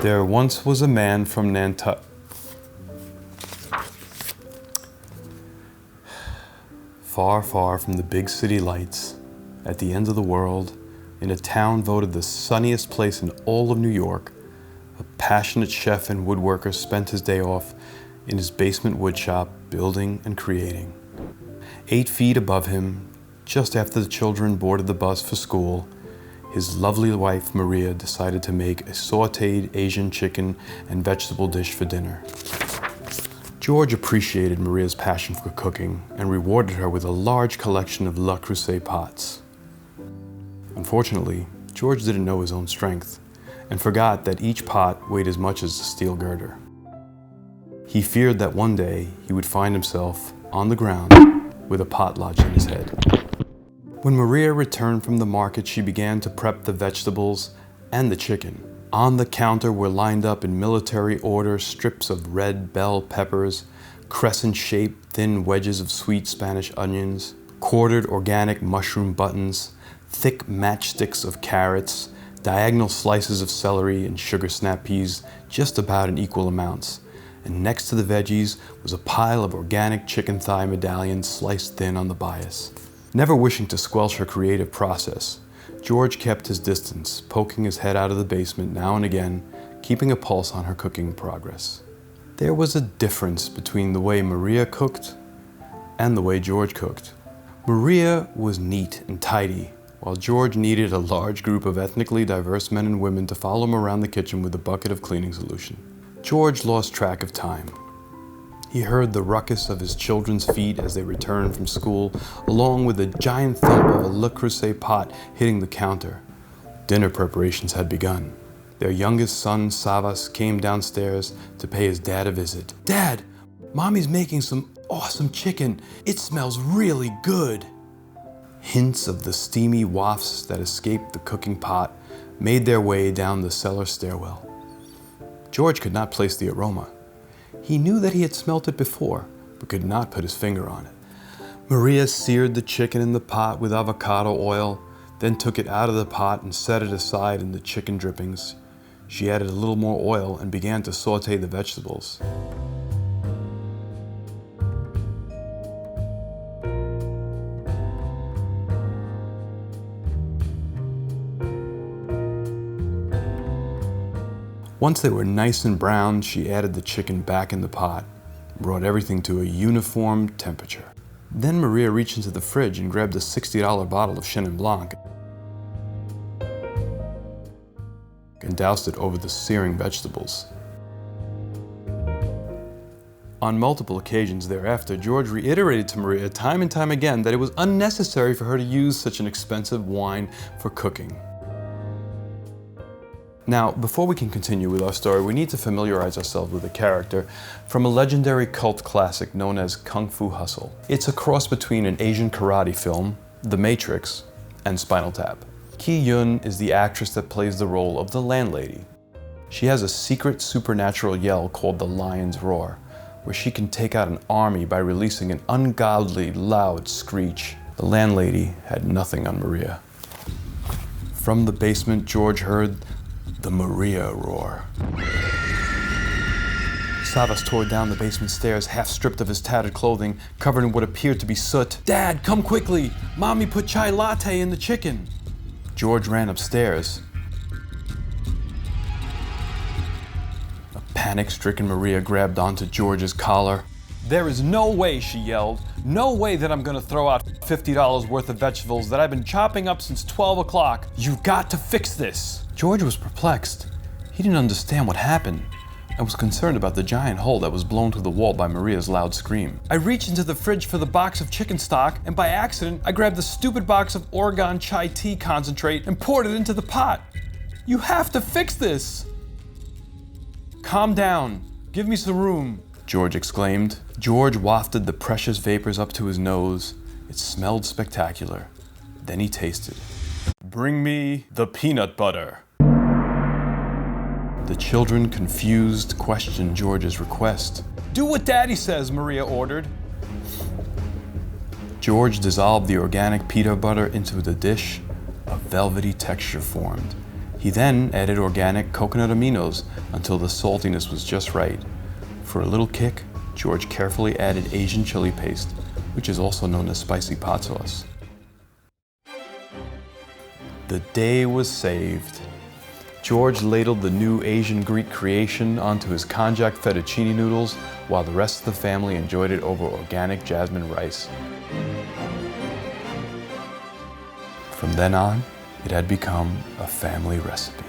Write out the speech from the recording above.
There once was a man from Nantucket. Far, far from the big city lights, at the end of the world, in a town voted the sunniest place in all of New York, a passionate chef and woodworker spent his day off in his basement woodshop, building and creating. 8 feet above him, just after the children boarded the bus for school, his lovely wife Maria decided to make a sauteed Asian chicken and vegetable dish for dinner. George appreciated Maria's passion for cooking and rewarded her with a large collection of Le Creuset pots. Unfortunately, George didn't know his own strength and forgot that each pot weighed as much as a steel girder. He feared that one day he would find himself on the ground with a pot lodged in his head. When Maria returned from the market, she began to prep the vegetables and the chicken. On the counter were lined up in military order strips of red bell peppers, crescent-shaped thin wedges of sweet Spanish onions, quartered organic mushroom buttons, thick matchsticks of carrots, diagonal slices of celery and sugar snap peas, just about in equal amounts. And next to the veggies was a pile of organic chicken thigh medallions sliced thin on the bias. Never wishing to squelch her creative process, George kept his distance, poking his head out of the basement now and again, keeping a pulse on her cooking progress. There was a difference between the way Maria cooked and the way George cooked. Maria was neat and tidy, while George needed a large group of ethnically diverse men and women to follow him around the kitchen with a bucket of cleaning solution. George lost track of time. He heard the ruckus of his children's feet as they returned from school, along with the giant thump of a Le Creuset pot hitting the counter. Dinner preparations had begun. Their youngest son, Savas, came downstairs to pay his dad a visit. "Dad, Mommy's making some awesome chicken. It smells really good." Hints of the steamy wafts that escaped the cooking pot made their way down the cellar stairwell. George could not place the aroma. He knew that he had smelt it before, but could not put his finger on it. Maria seared the chicken in the pot with avocado oil, then took it out of the pot and set it aside in the chicken drippings. She added a little more oil and began to saute the vegetables. Once they were nice and brown, she added the chicken back in the pot, brought everything to a uniform temperature. Then Maria reached into the fridge and grabbed a $60 bottle of Chenin Blanc and doused it over the searing vegetables. On multiple occasions thereafter, George reiterated to Maria time and time again that it was unnecessary for her to use such an expensive wine for cooking. Now, before we can continue with our story, we need to familiarize ourselves with a character from a legendary cult classic known as Kung Fu Hustle. It's a cross between an Asian karate film, The Matrix, and Spinal Tap. Ki Yun is the actress that plays the role of the landlady. She has a secret supernatural yell called the Lion's Roar, where she can take out an army by releasing an ungodly loud screech. The landlady had nothing on Maria. From the basement, George heard the Maria roar. Savas tore down the basement stairs, half stripped of his tattered clothing, covered in what appeared to be soot. "Dad, come quickly! Mommy put chai latte in the chicken!" George ran upstairs. A panic-stricken Maria grabbed onto George's collar. "There is no way," she yelled, "no way that I'm gonna throw out $50 worth of vegetables that I've been chopping up since 12 o'clock. You've got to fix this." George was perplexed. He didn't understand what happened and was concerned about the giant hole that was blown through the wall by Maria's loud scream. "I reached into the fridge for the box of chicken stock, and by accident, I grabbed the stupid box of Oregon chai tea concentrate and poured it into the pot. You have to fix this." "Calm down. Give me some room," George exclaimed. George wafted the precious vapors up to his nose. It smelled spectacular. Then he tasted. "Bring me the peanut butter." The children, confused, questioned George's request. "Do what Daddy says," Maria ordered. George dissolved the organic peanut butter into the dish. A velvety texture formed. He then added organic coconut aminos until the saltiness was just right. For a little kick, George carefully added Asian chili paste, which is also known as spicy pot sauce. The day was saved. George ladled the new Asian Greek creation onto his konjac fettuccine noodles while the rest of the family enjoyed it over organic jasmine rice. From then on, it had become a family recipe.